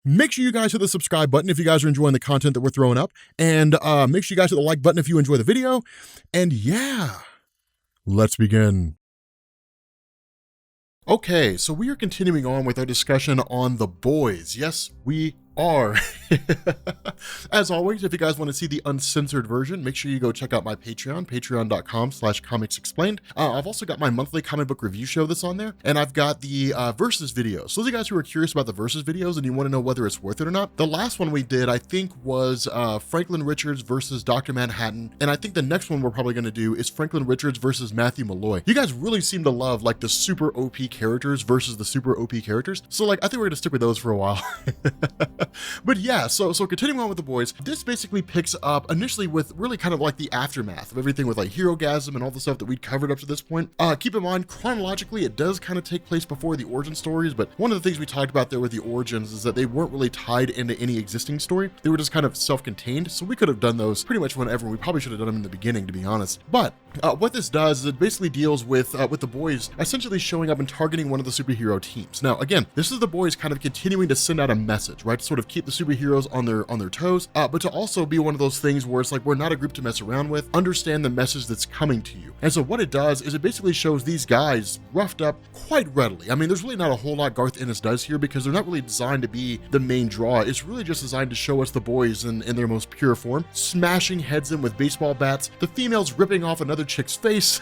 Make sure you guys hit the subscribe button if you guys are enjoying the content that we're throwing up. And make sure you guys hit the like button if you enjoy the video. And yeah, let's begin. Okay, so we are continuing on with our discussion on The Boys. Yes, we are. As always, if you guys want to see the uncensored version, make sure you go check out my Patreon, patreon.com/comicsexplained. I've also got my monthly comic book review show that's on there, and I've got the versus videos. So those of you guys who are curious about the versus videos and you want to know whether it's worth it or not, the last one we did, I think, was Franklin Richards versus Dr. Manhattan, and I think the next one we're probably going to do is Franklin Richards versus Matthew Malloy. You guys really seem to love like the super OP characters versus the super OP characters, so like I think we're going to stick with those for a while. But yeah, so continuing on with The Boys, this basically picks up initially with really kind of like the aftermath of everything with like Herogasm and all the stuff that we'd covered up to this point. Keep in mind, chronologically, it does kind of take place before the origin stories, but one of the things we talked about there with the origins is that they weren't really tied into any existing story. They were just kind of self-contained, so we could have done those pretty much whenever. We probably should have done them in the beginning, to be honest. But what this does is it basically deals with The Boys essentially showing up and targeting one of the superhero teams. Now, again, this is The Boys kind of continuing to send out a message, right? To sort of keep the superheroes on their toes, but to also be one of those things where it's like, we're not a group to mess around with. Understand the message that's coming to you. And so what it does is it basically shows these guys roughed up quite readily. I mean, there's really not a whole lot Garth Ennis does here because they're not really designed to be the main draw. It's really just designed to show us the boys in their most pure form, smashing heads in with baseball bats, the females ripping off another chick's face.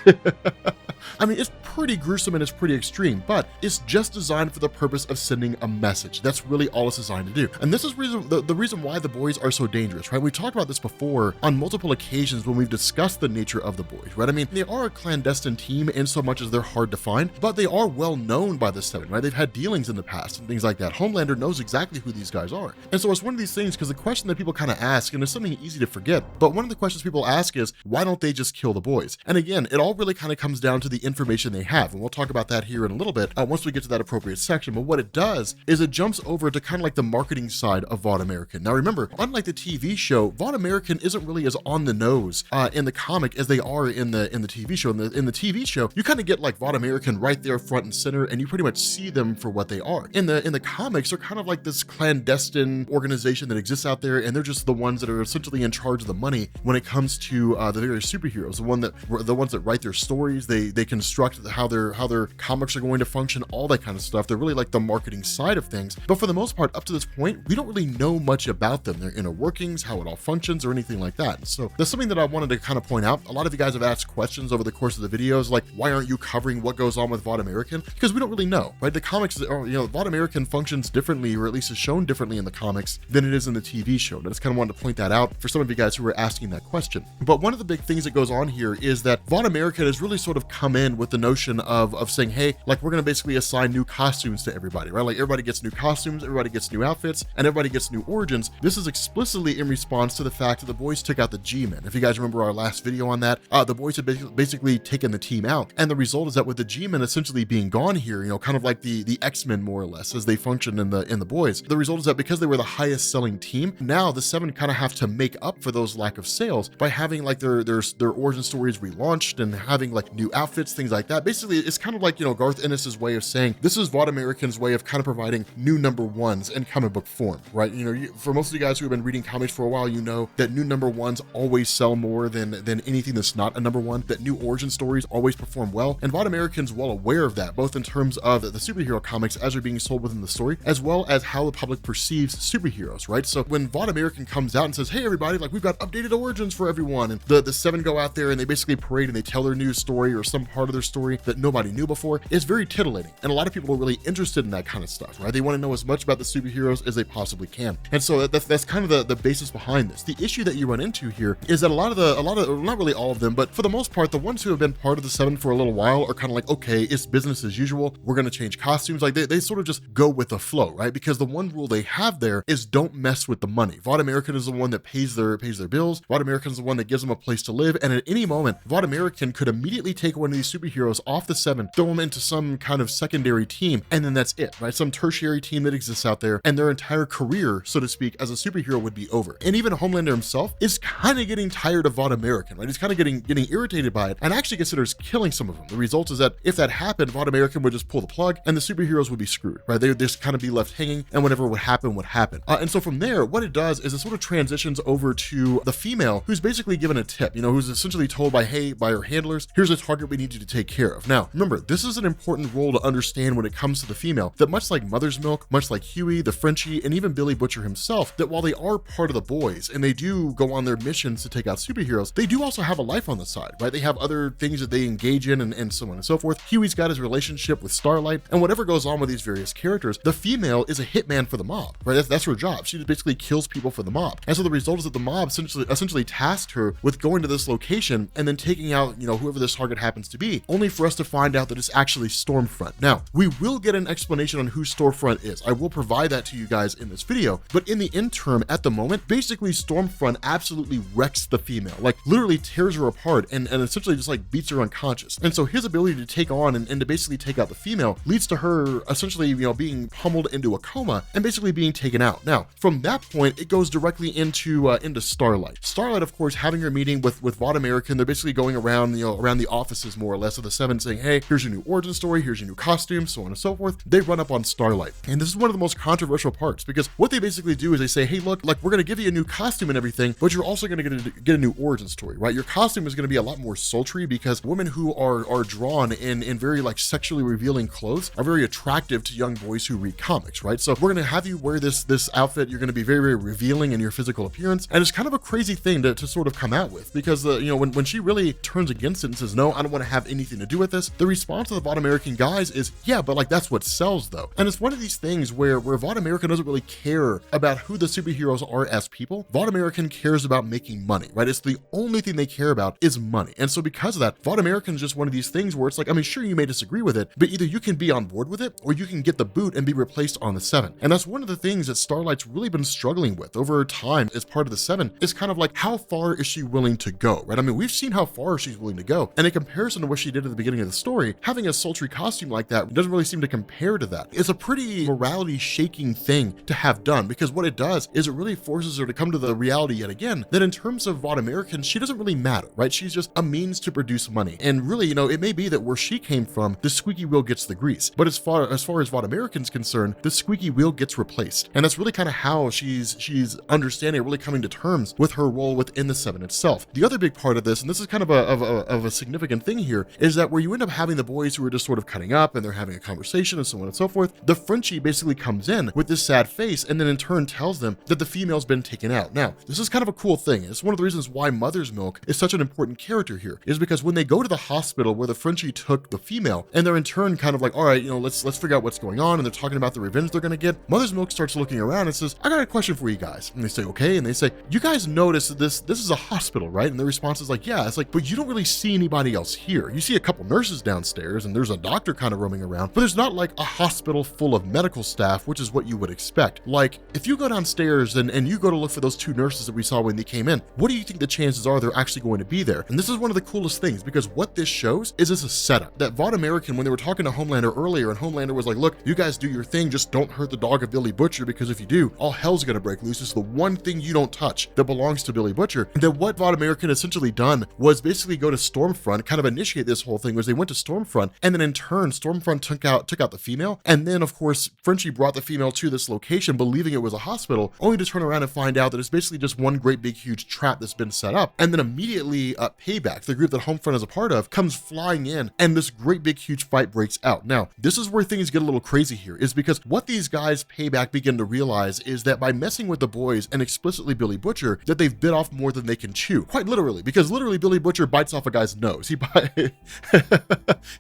I mean, it's pretty gruesome and it's pretty extreme, but it's just designed for the purpose of sending a message. That's really all it's designed to do. And this is the reason why the boys are so dangerous, right? We talked about this before on multiple occasions when we've discussed the nature of the boys, right? I mean, they are a clandestine team in so much as they're hard to find, but they are well known by the Seven, right? They've had dealings in the past and things like that. Homelander knows exactly who these guys are. And so it's one of these things, because the question that people kind of ask, and it's something easy to forget, but one of the questions people ask is, why don't they just kill the boys? And again, it all really kind of comes down to the information they have. And we'll talk about that here in a little bit once we get to that appropriate section. But what it does is it jumps over to kind of like the marketing side of Vought American. Now remember, unlike the TV show, Vought American isn't really as on the nose in the comic as they are in the TV show. In the TV show, you kind of get like Vought American right there front and center, and you pretty much see them for what they are. In the comics, they're kind of like this clandestine organization that exists out there, and they're just the ones that are essentially in charge of the money when it comes to the various superheroes. The ones that write their stories, they construct how their comics are going to function, all that kind of stuff. They're really like the marketing side of things. But for the most part, up to this point, we don't really know much about them, their inner workings, how it all functions, or anything like that. So that's something that I wanted to kind of point out. A lot of you guys have asked questions over the course of the videos, like, why aren't you covering what goes on with Vought American? Because we don't really know, right? The comics, Vought American functions differently, or at least is shown differently in the comics than it is in the TV show. And I just kind of wanted to point that out for some of you guys who were asking that question. But one of the big things that goes on here is that Vought American has really sort of come in with the notion of saying, hey, like, we're going to basically assign new costumes to everybody, right? Like, everybody gets new costumes, everybody gets new outfits, and everybody gets new origins. This is explicitly in response to the fact that the boys took out the G-Men. If you guys remember our last video on that, the boys had basically taken the team out. And the result is that with the G-Men essentially being gone here, kind of like the X-Men more or less as they function in the boys, the result is that because they were the highest selling team, now the Seven kind of have to make up for those lack of sales by having like their origin stories relaunched and having like new outfits, things like that. Basically, it's kind of like, Garth Ennis's way of saying, this is Vought American's way of kind of providing new number ones in comic book form, right? For most of you guys who have been reading comics for a while, you know that new number ones always sell more than anything that's not a number one, that new origin stories always perform well. And Vought American's well aware of that, both in terms of the superhero comics as they're being sold within the story, as well as how the public perceives superheroes, right? So when Vought American comes out and says, hey, everybody, like, we've got updated origins for everyone, and the Seven go out there and they basically parade and they tell their new story or some part of their story that nobody knew before, it's very titillating. And a lot of people are really interested in that kind of stuff, right? They want to know as much about the superheroes as they possibly can. And so that's kind of the basis behind this. The issue that you run into here is that a lot of, not really all of them, but for the most part, the ones who have been part of the Seven for a little while are kind of like, okay, it's business as usual. We're going to change costumes. Like they sort of just go with the flow, right? Because the one rule they have there is don't mess with the money. Vought American is the one that pays their bills. Vought American is the one that gives them a place to live. And at any moment, Vought American could immediately take one these superheroes off the 7, throw them into some kind of secondary team, and then that's it, right? Some tertiary team that exists out there, and their entire career, so to speak, as a superhero would be over. And even Homelander himself is kind of getting tired of Vought American, right? He's kind of getting irritated by it and actually considers killing some of them. The result is that if that happened, Vought American would just pull the plug and the superheroes would be screwed, right? They would just kind of be left hanging, and whatever would happen would happen. And so from there, what it does is it sort of transitions over to the female who's basically given a tip, who's essentially told by her handlers, here's a target we need you to take care of. Now, remember, this is an important role to understand when it comes to the female, that much like Mother's Milk, much like Huey, the Frenchie, and even Billy Butcher himself, that while they are part of the boys and they do go on their missions to take out superheroes, they do also have a life on the side, right? They have other things that they engage in and so on and so forth. Huey's got his relationship with Starlight, and whatever goes on with these various characters, the female is a hitman for the mob, right? That's her job. She just basically kills people for the mob. And so the result is that the mob essentially tasked her with going to this location and then taking out, whoever this target happens to be, only for us to find out that it's actually Stormfront. Now, we will get an explanation on who Stormfront is. I will provide that to you guys in this video, but in the interim, at the moment, basically Stormfront absolutely wrecks the female, like literally tears her apart and essentially just like beats her unconscious. And so his ability to take on and to basically take out the female leads to her essentially, being pummeled into a coma and basically being taken out. Now, from that point, it goes directly into Starlight. Starlight, of course, having her meeting with Vought American, they're basically going around, around the offices more or less of the 7 saying, hey, here's your new origin story, here's your new costume, so on and so forth. They run up on Starlight. And this is one of the most controversial parts, because what they basically do is they say, hey, look, like we're going to give you a new costume and everything, but you're also going to get a new origin story, right? Your costume is going to be a lot more sultry because women who are drawn in very like sexually revealing clothes are very attractive to young boys who read comics, right? So we're going to have you wear this outfit. You're going to be very, very revealing in your physical appearance. And it's kind of a crazy thing to sort of come out with, because when she really turns against it and says, no, I don't want to have anything to do with this, the response of the Vought American guys is, yeah, but like that's what sells though. And it's one of these things where Vought American doesn't really care about who the superheroes are as people. Vought American cares about making money, right? It's the only thing they care about is money. And so because of that, Vought American is just one of these things where it's like, I mean, sure, you may disagree with it, but either you can be on board with it or you can get the boot and be replaced on the 7. And that's one of the things that Starlight's really been struggling with over time as part of the 7, is kind of like, how far is she willing to go, right? I mean, we've seen how far she's willing to go. And in comparison to what she did at the beginning of the story, having a sultry costume like that doesn't really seem to compare to that. It's a pretty morality shaking thing to have done, because what it does is it really forces her to come to the reality yet again that in terms of Vought American, she doesn't really matter, right? She's just a means to produce money. And really, it may be that where she came from, the squeaky wheel gets the grease. But as far as Vought American's concerned, the squeaky wheel gets replaced. And that's really kind of how she's understanding, really coming to terms with her role within the 7 itself. The other big part of this, and this is kind of a significant thing here, is that where you end up having the boys who are just sort of cutting up and they're having a conversation and so on and so forth, the Frenchie basically comes in with this sad face and then in turn tells them that the female's been taken out. Now, this is kind of a cool thing. It's one of the reasons why Mother's Milk is such an important character here, is because when they go to the hospital where the Frenchie took the female, and they're in turn kind of like, all right, let's figure out what's going on, and they're talking about the revenge they're going to get, Mother's Milk starts looking around and says, I got a question for you guys. And they say, okay. And they say, you guys notice that this is a hospital, right? And their response is like, yeah. It's like, but you don't really see anybody else here. You see a couple nurses downstairs and there's a doctor kind of roaming around, but there's not like a hospital full of medical staff, which is what you would expect. Like, if you go downstairs and you go to look for those 2 nurses that we saw when they came in, what do you think the chances are they're actually going to be there? And this is one of the coolest things, because what this shows is it's a setup. That Vought American, when they were talking to Homelander earlier, and Homelander was like, look, you guys do your thing, just don't hurt the dog of Billy Butcher, because if you do, all hell's gonna break loose. It's the one thing you don't touch that belongs to Billy Butcher. And then what Vought American essentially done was basically go to Stormfront, kind of initiate this whole thing, was they went to Stormfront, and then in turn, Stormfront took out the female, and then of course, Frenchie brought the female to this location, believing it was a hospital, only to turn around and find out that it's basically just one great big huge trap that's been set up. And then immediately Payback, the group that Homefront is a part of, comes flying in, and this great big huge fight breaks out. Now, this is where things get a little crazy here, is because what these guys Payback begin to realize is that by messing with the boys and explicitly Billy Butcher, that they've bit off more than they can chew. Quite literally, because literally Billy Butcher bites off a guy's nose.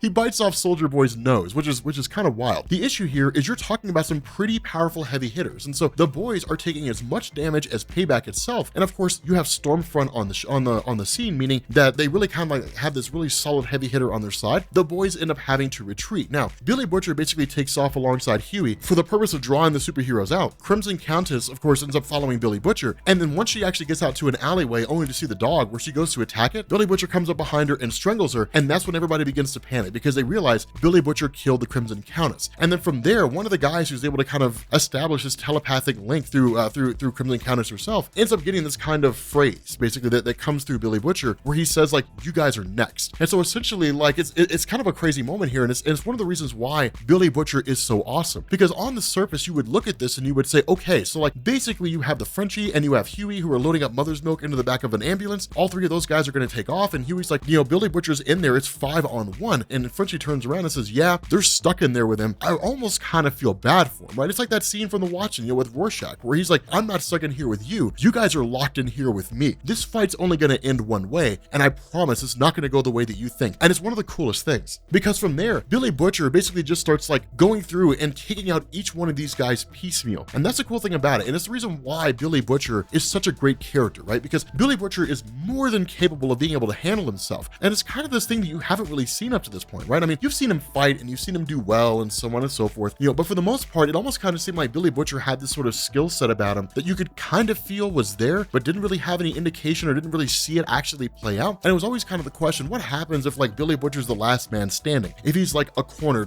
He bites off Soldier Boy's nose, which is kind of wild. The issue here is you're talking about some pretty powerful heavy hitters, and so the boys are taking as much damage as Payback itself. And of course, you have Stormfront on the scene, meaning that they really kind of like have this really solid heavy hitter on their side. The boys end up having to retreat. Now, Billy Butcher basically takes off alongside Huey for the purpose of drawing the superheroes out. Crimson Countess, of course, ends up following Billy Butcher, and then once she actually gets out to an alleyway only to see the dog where she goes to attack it, Billy Butcher comes up behind her and strangles her, Butcher, and that's when everybody begins to panic because they realize Billy Butcher killed the Crimson Countess. And then from there, one of the guys who's able to kind of establish this telepathic link through Crimson Countess herself ends up getting this kind of phrase basically that comes through Billy Butcher where he says like, you guys are next. And so essentially like it's kind of a crazy moment here, and it's one of the reasons why Billy Butcher is so awesome, because on the surface you would look at this and you would say, okay, so like basically you have the Frenchie and you have Huey who are loading up mother's milk into the back of an ambulance. All three of those guys are going to take off, and Huey's like, Billy Butcher's in there, it's 5-on-1, and Frenchie turns around and says, yeah, they're stuck in there with him. I almost kind of feel bad for him, right? It's like that scene from The Watchmen, with Rorschach, where he's like, I'm not stuck in here with you. You guys are locked in here with me. This fight's only going to end one way, and I promise it's not going to go the way that you think. And it's one of the coolest things, because from there, Billy Butcher basically just starts like going through and taking out each one of these guys piecemeal. And that's the cool thing about it. And it's the reason why Billy Butcher is such a great character, right? Because Billy Butcher is more than capable of being able to handle himself. And it's kind of this thing that you haven't really seen up to this point, right? I mean, you've seen him fight and you've seen him do well and so on and so forth, but for the most part, it almost kind of seemed like Billy Butcher had this sort of skill set about him that you could kind of feel was there, but didn't really have any indication or didn't really see it actually play out. And it was always kind of the question, what happens if like Billy Butcher's the last man standing? If he's like a corner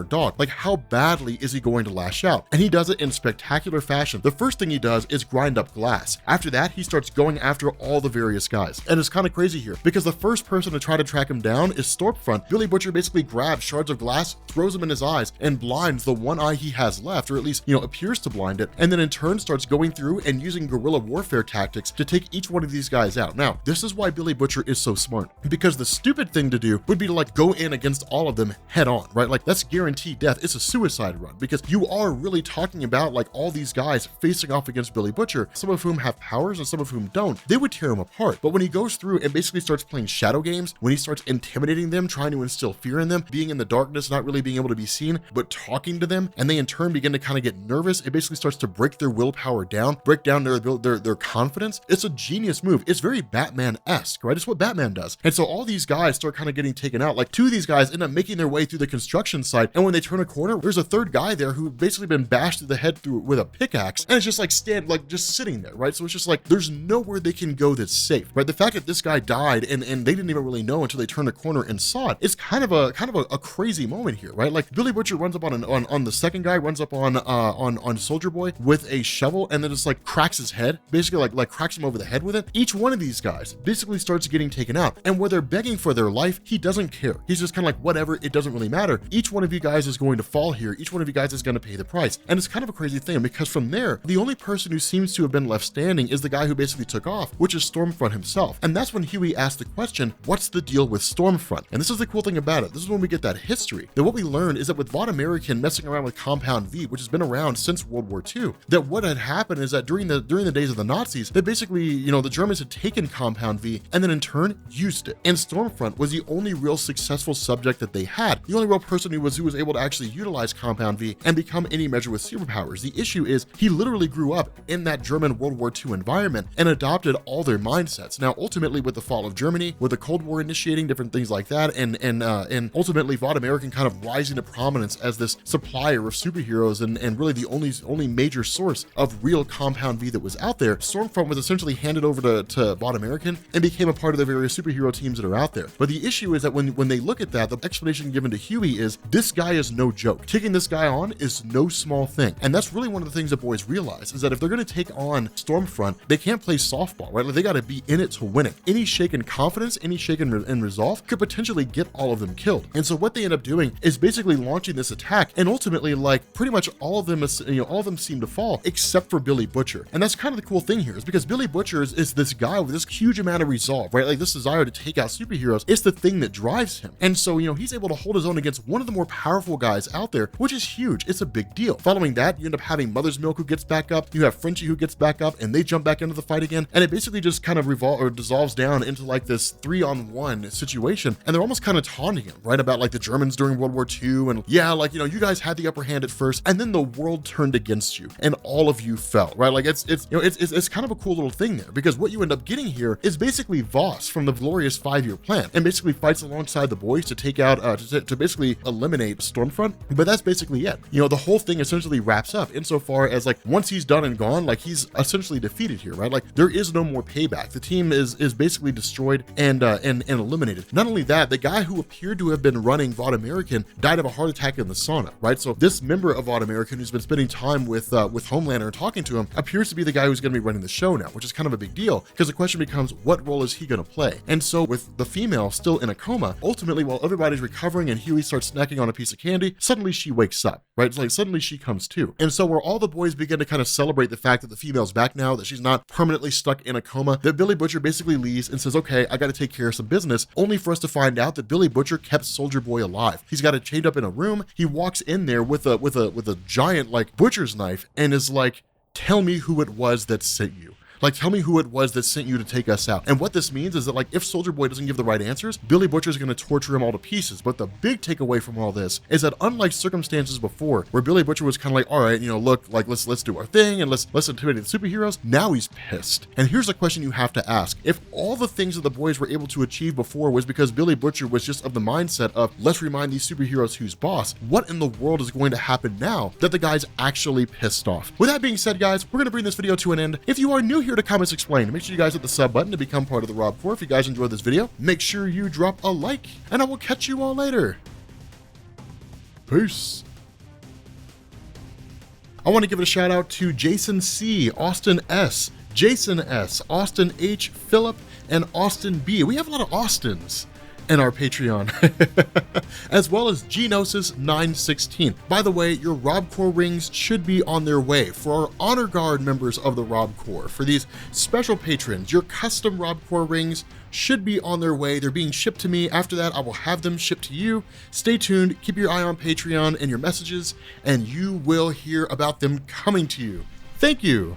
dog, like how badly is he going to lash out? And he does it in spectacular fashion. The first thing he does is grind up glass. After that, he starts going after all the various guys. And it's kind of crazy here because the first person to try to track him down is Stormfront. Billy Butcher basically grabs shards of glass, throws them in his eyes, and blinds the one eye he has left, or at least, appears to blind it, and then in turn starts going through and using guerrilla warfare tactics to take each one of these guys out. Now, this is why Billy Butcher is so smart, because the stupid thing to do would be to like go in against all of them head on, right? Like that's guaranteed death. It's a suicide run because you are really talking about like all these guys facing off against Billy Butcher, some of whom have powers and some of whom don't. They would tear him apart. But when he goes through and basically starts playing shadow games, when he starts intimidating them, trying to instill fear in them, being in the darkness, not really being able to be seen, but talking to them, and they in turn begin to kind of get nervous, it basically starts to break their willpower down, break down their confidence. It's a genius move. It's very Batman-esque, right? It's what Batman does. And so all these guys start kind of getting taken out. Like two of these guys end up making their way through the construction site, and when they turn a corner, there's a third guy there who basically been bashed through the head with a pickaxe, and it's just like just sitting there, right? So it's just like there's nowhere they can go that's safe, right? The fact that this guy died and they didn't even really know until they turned a corner and saw it, it's kind of a crazy moment here, right? Like Billy Butcher runs up on the second guy, runs up on Soldier Boy with a shovel, and then just like cracks his head, basically like cracks him over the head with it. Each one of these guys basically starts getting taken out, and where they're begging for their life, he doesn't care. He's just kind of like, whatever, it doesn't really matter. Each one of you guys is going to fall here. Each one of you guys is going to pay the price. And it's kind of a crazy thing because from there, the only person who seems to have been left standing is the guy who basically took off, which is Stormfront himself. And that's when Huey asked the question, what's the deal with Stormfront? And this is the cool thing about it. This is when we get that history. That what we learned is that with Von American messing around with Compound V, which has been around since World War II, that what had happened is that during the days of the Nazis, that basically, the Germans had taken Compound V and then in turn used it. And Stormfront was the only real successful subject that they had. The only real person who was able to actually utilize Compound V and become any measure with superpowers. The issue is he literally grew up in that German World War II environment and adopted all their mindsets. Now, ultimately, with the fall of Germany, with the Cold War initiating, different things like that, and ultimately Von American kind of rising to prominence as this supplier of superheroes and really the only major source of real Compound V that was out there, Stormfront was essentially handed over to Von American and became a part of the various superhero teams that are out there. But the issue is that when they look at that, the explanation given to Huey is this guy is no joke. Taking this guy on is no small thing. And that's really one of the things that boys realize is that if they're going to take on Stormfront, they can't play softball, right? Like they got to be in it to win it. Any shaken confidence, any shaken resolve could potentially get all of them killed. And so what they end up doing is basically launching this attack, and ultimately, like pretty much all of them seem to fall except for Billy Butcher. And that's kind of the cool thing here is because Billy Butcher is this guy with this huge amount of resolve, right? Like this desire to take out superheroes. It's the thing that drives him. And so, he's able to hold his own against one of the more powerful guys out there, which is huge. It's a big deal. Following that, you end up having Mother's Milk who gets back up. You have Frenchie who gets back up, and they jump back into the fight again. And it basically just kind of dissolves down into like this 3-on-1 situation. And they're almost kind of taunting him, right? About like the Germans during World War II. And yeah, like, you guys had the upper hand at first, and then the world turned against you and all of you fell, right? Like it's kind of a cool little thing there because what you end up getting here is basically Voss from the glorious 5-year plan and basically fights alongside the boys to take out, to basically eliminate Stormfront. But that's basically it. The whole thing essentially wraps up insofar as like once he's done and gone, like he's essentially defeated here, right? Like there is no more payback. The team is basically destroyed and eliminated. And not only that, the guy who appeared to have been running Vaught American died of a heart attack in the sauna, right? So this member of Vaught American who's been spending time with Homelander and talking to him appears to be the guy who's going to be running the show now, which is kind of a big deal because the question becomes, what role is he going to play? And so with the female still in a coma, ultimately while everybody's recovering and Huey starts snacking on a piece of candy, suddenly she wakes up, right? It's like suddenly she comes to. And so where all the boys begin to kind of celebrate the fact that the female's back now, that she's not permanently stuck in a coma, that Billy Butcher basically leaves and says, okay, I got to take care of some business, only for us to find out that Billy Butcher kept Soldier Boy alive. He's got it chained up in a room. He walks in there with a giant like butcher's knife and is like, tell me who it was that sent you. Like, tell me who it was that sent you to take us out. And what this means is that, like, if Soldier Boy doesn't give the right answers, Billy Butcher is going to torture him all to pieces. But the big takeaway from all this is that unlike circumstances before, where Billy Butcher was kind of like, all right, you know, look, like, let's do our thing and let's intimidate the superheroes, now he's pissed. And here's a question you have to ask. If all the things that the boys were able to achieve before was because Billy Butcher was just of the mindset of, let's remind these superheroes who's boss, what in the world is going to happen now that the guy's actually pissed off? With that being said, guys, we're going to bring this video to an end. If you are new here to Comics Explained, make sure you guys hit the sub button to become part of the Rob Corps. If you guys enjoyed this video, make sure you drop a like, and I will catch you all later. Peace. I want to give a shout out to Jason C, Austin S, Jason S, Austin H, Phillip, and Austin B. We have a lot of Austins in our Patreon, as well as Genosis 916. By the way, your Rob Corps rings should be on their way. For our Honor Guard members of the Rob Corps, for these special patrons, your custom Rob Corps rings should be on their way. They're being shipped to me. After that, I will have them shipped to you. Stay tuned, keep your eye on Patreon and your messages, and you will hear about them coming to you. Thank you.